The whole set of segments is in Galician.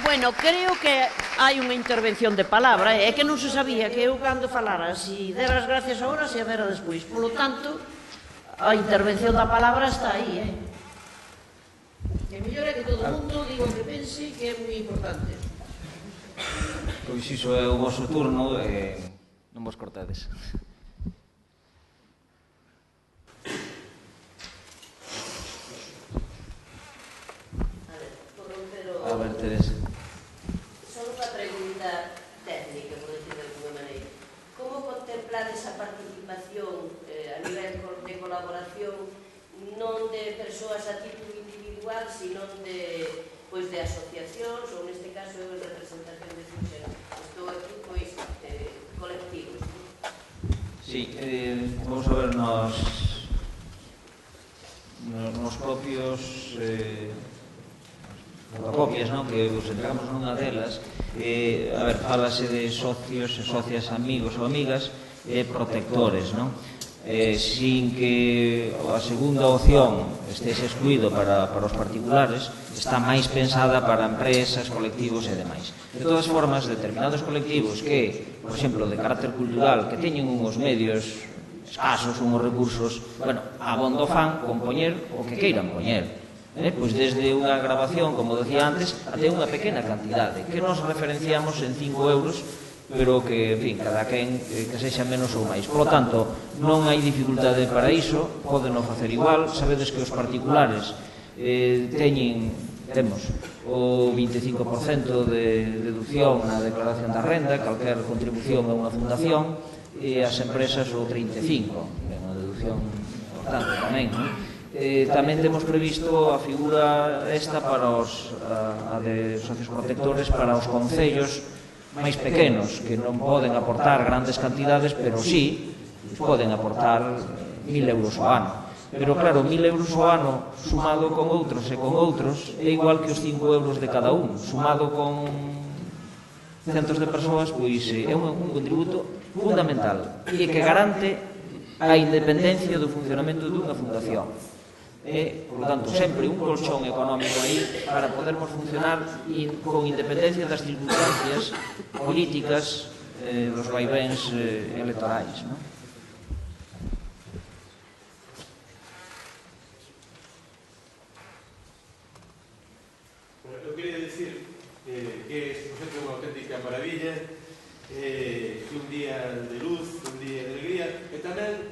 Bueno, creo que hai unha intervención de palabra, é que non se sabía que eu cando falara si dera as gracias agora se a vera despois. Polo tanto, a intervención da palabra está aí, Que mellor é que todo o mundo diga o que pense, que é moi importante. Pois iso é o voso turno e non vos cortades. A ver, Teresa. Só unha pregunta técnica, por decir de alguma maneira. Como contemplar esa participación a nivel de colaboración non de persoas a título individual, sino de asociacións, ou neste caso eu en representación de Fuxen. Estou aquí, colectivos. Sí, vamos a ver nos propios fotocopias, que vos entregamos nunha delas. A ver, falase de socios e socias, amigos ou amigas e protectores, sin que a segunda opción estése excluído para os particulares, está máis pensada para empresas, colectivos e demais. De todas formas, determinados colectivos que, por exemplo, de carácter cultural, que teñen uns medios escasos, uns recursos, abondo fan con poñer o que queiran poñer. Pois desde unha grabación, como decía antes, até unha pequena cantidade, que nos referenciamos en 5 euros, pero que, en fin, cada quen que sexa menos ou máis. Por lo tanto, non hai dificultade para iso, podeno facer igual. Sabedes que os particulares temos o 25% de deducción na declaración da renda, calquer contribución a unha fundación, e as empresas o 35%, unha deducción importante tamén, tamén temos previsto a figura esta para a de socios protectores para os concellos máis pequenos, que non poden aportar grandes cantidades, pero sí poden aportar 1.000 euros ao ano. Pero claro, 1.000 euros ao ano sumado con outros e con outros é igual que os 5 euros de cada un, sumado con centos de persoas, pois é un contributo fundamental e que garante a independencia do funcionamento dunha fundación. Por lo tanto, sempre un colchón económico aí para podermos funcionar con independencia das circunstancias políticas dos vaivens electorais. Eu quería dicir que este proxecto é unha auténtica maravilla, un día de luz, un día de alegría, e tamén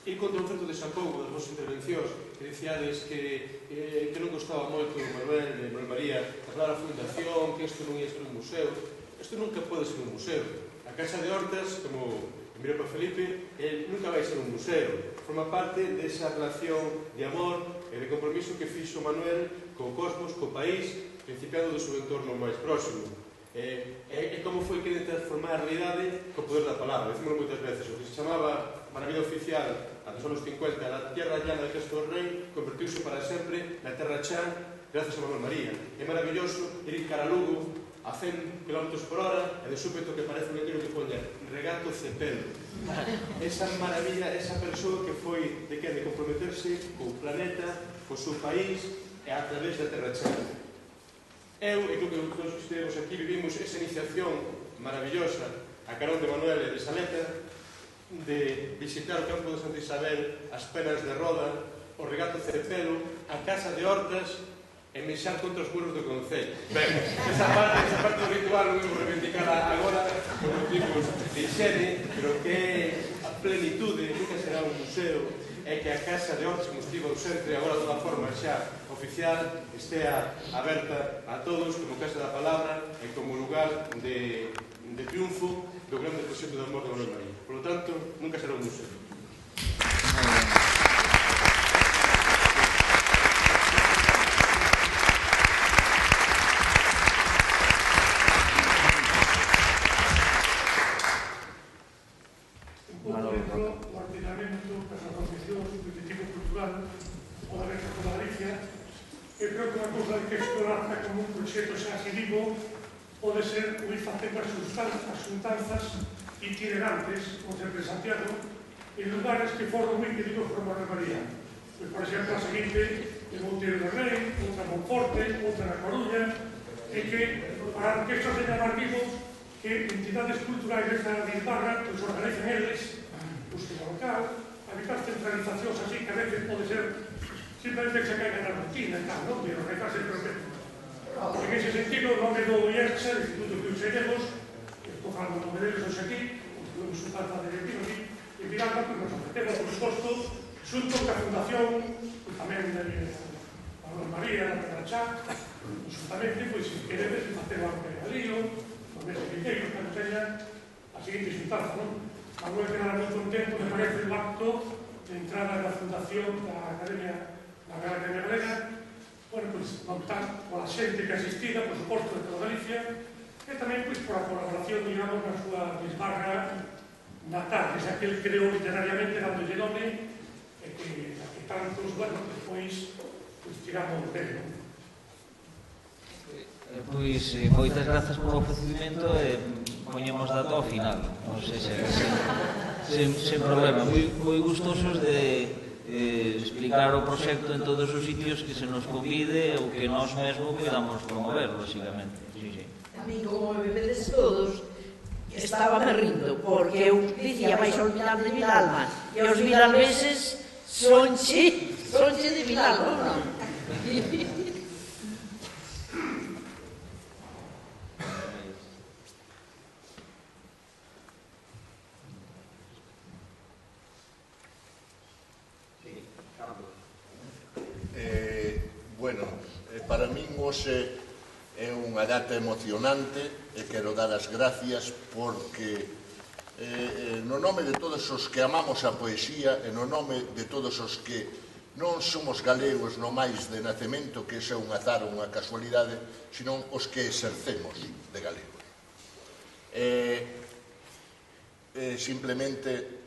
ir contra o certo desapougo das vosas intervencións, que diciades que non gostaba moito Manuel María a falar a fundación, que isto non ia ser un museo. Isto nunca pode ser un museo. A Casa de Hortas, como mirou para Felipe, nunca vai ser un museo. Forma parte desa relación de amor e de compromiso que fixo Manuel co cosmos, co país, principiando do seu entorno máis próximo. E como foi querer transformar a realidade co poder da palabra. Decímoslo moitas veces, o que se chamaba maravilla oficial a dos anos 50, la tierra llana de Cristo del Rey, convertiuse para sempre na terra chan gracias a Manuel María. É maravilloso ir cara a Lugo a 100 km por hora e de súpeto que parece un letrero que poña Regato Cepelo. Esa maravilla, esa persoa que foi de comprometerse co planeta, co seu país e a través da terra chan. Eu, e creo que todos que estivemos aquí, vivimos esa iniciación maravillosa a carón de Manuel e de Saleta, de visitar o campo de Santa Isabel, as penas de Roda, o Regato Cepelo, a Casa de Hortas e mexar contra os muros do Concello. Ben, esa parte do ritual non vamos reivindicar agora por motivos de higiene, pero que a plenitude nunca será un museo, é que a Casa de Hortas, como estivo sempre agora de unha forma xa oficial, estea aberta a todos como Casa da Palabra e como lugar de triunfo do grande proxecto de amor de Manuel María. Por lo tanto, nunca será un museo. O ordenamento das asociacións do tipo cultural ou da Región de Galicia, eu creo que unha cousa que explorarla como un proxecto xa así vivo pode ser o ir facendo as xuntanzas itinerantes, como sempre en Santiago, en lugares que foron moi queridos por Manuel María. Por exemplo, a seguinte en Monteiro de Rei, outra en Monforte, outra na Coruña, e que, para que isto seña máis vivo, que entidades culturais desta Bisbarra, pois organizan eles, busquen o local, evitar centralizacións así, que a veces pode ser simplemente que se caiga na rutina e tal, non? E organizar sempre o que... En ese sentido, o nome do IERCSA, o Instituto que Uxeremos, estou falando do nome deles hoxe aquí, o resultado da directiva aquí, e Miranda, que nos ofrecemos, por suposto, xunto ca Fundación, tamén a Rosa María, a Pedrachá, justamente, pois, se queredes, facer algo que galío, os meses vinteiros, que nos teña a seguinte xuntanza, non? Manuel quedará moi contento, me parece, o acto de entrada da Fundación da Academia Galega, bueno, pois, non tan pola xente que asistida, por suposto, de toda Galicia, e tamén, pois, pola colaboración, digamos, na súa Bisbarra natal, que xa que ele creou literariamente dándolle nome, e que tantos, bueno, despois, tiramos dele, non? Pois, moitas grazas polo ofrecimento e poñemos data ao final, non sei se sen problema, moi gustosos de explicar o proxecto en todos os sitios que se nos convide ou que nós mesmo podamos promover, lógicamente. A mí, como me vedes todos, estaba me rindo, porque eu dicía, vais a olvidar de Vilalba, e os vilalbeses sonche de Vilalba, non? Bueno, para min hoxe é unha data emocionante e quero dar as gracias porque no nome de todos os que amamos a poesía e no nome de todos os que non somos galegos no máis de nacemento, que é un azar ou unha casualidade, senón os que exercemos de galegos. Simplemente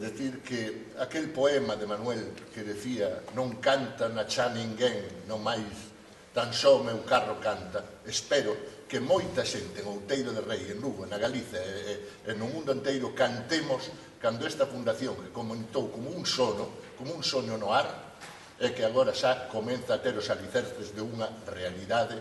decir que aquel poema de Manuel que decía non canta na xa ninguén, non máis tan só o meu carro canta, espero que moita xente en Outeiro de Rei, en Lugo, na Galiza e no mundo inteiro cantemos cando esta fundación que comentou como un sono no ar e que agora xa comeza a ter os alicerces de unha realidade.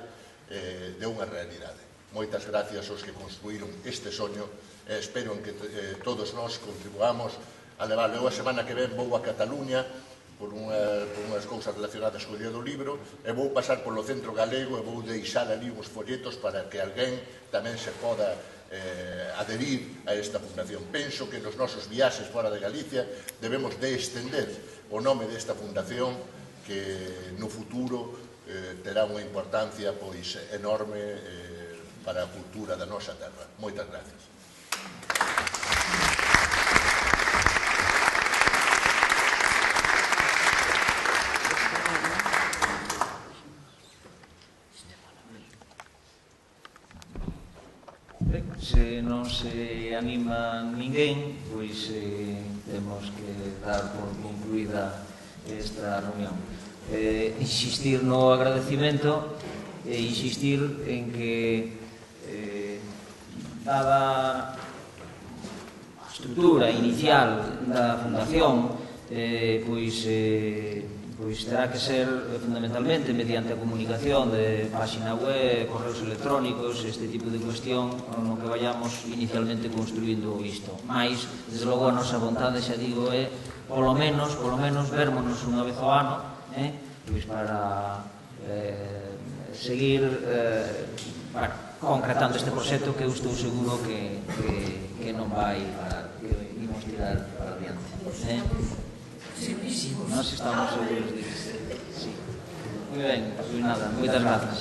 Moitas gracias aos que construíron este soño e espero que todos nós contribuamos a levarlo. Eu a semana que ven vou a Cataluña por unhas cousas relacionadas co Día do Libro e vou pasar polo Centro Galego e vou deixar ali uns folletos para que alguén tamén se poda adherir a esta fundación. Penso que nos nosos viaxes fora de Galicia debemos de estender o nome desta fundación que no futuro terá unha importancia pois enorme para a cultura da nosa terra. Moitas gracias. Se non se anima ninguén, pois temos que dar por concluída esta reunión. Insistir no agradecimento e insistir en que dada a estrutura inicial da fundación pois terá que ser fundamentalmente mediante a comunicación de página web, correos electrónicos, este tipo de cuestión no que vayamos inicialmente construindo isto. Mais, desde logo, a nosa vontade, xa digo, é polo menos vérmonos unha vez ao ano pois para seguir concretando este proxecto que eu estou seguro que non vai parar, que imos tirar para adiante. Nós estamos seguros de que sí. Moi ben, pois nada, moitas grazas.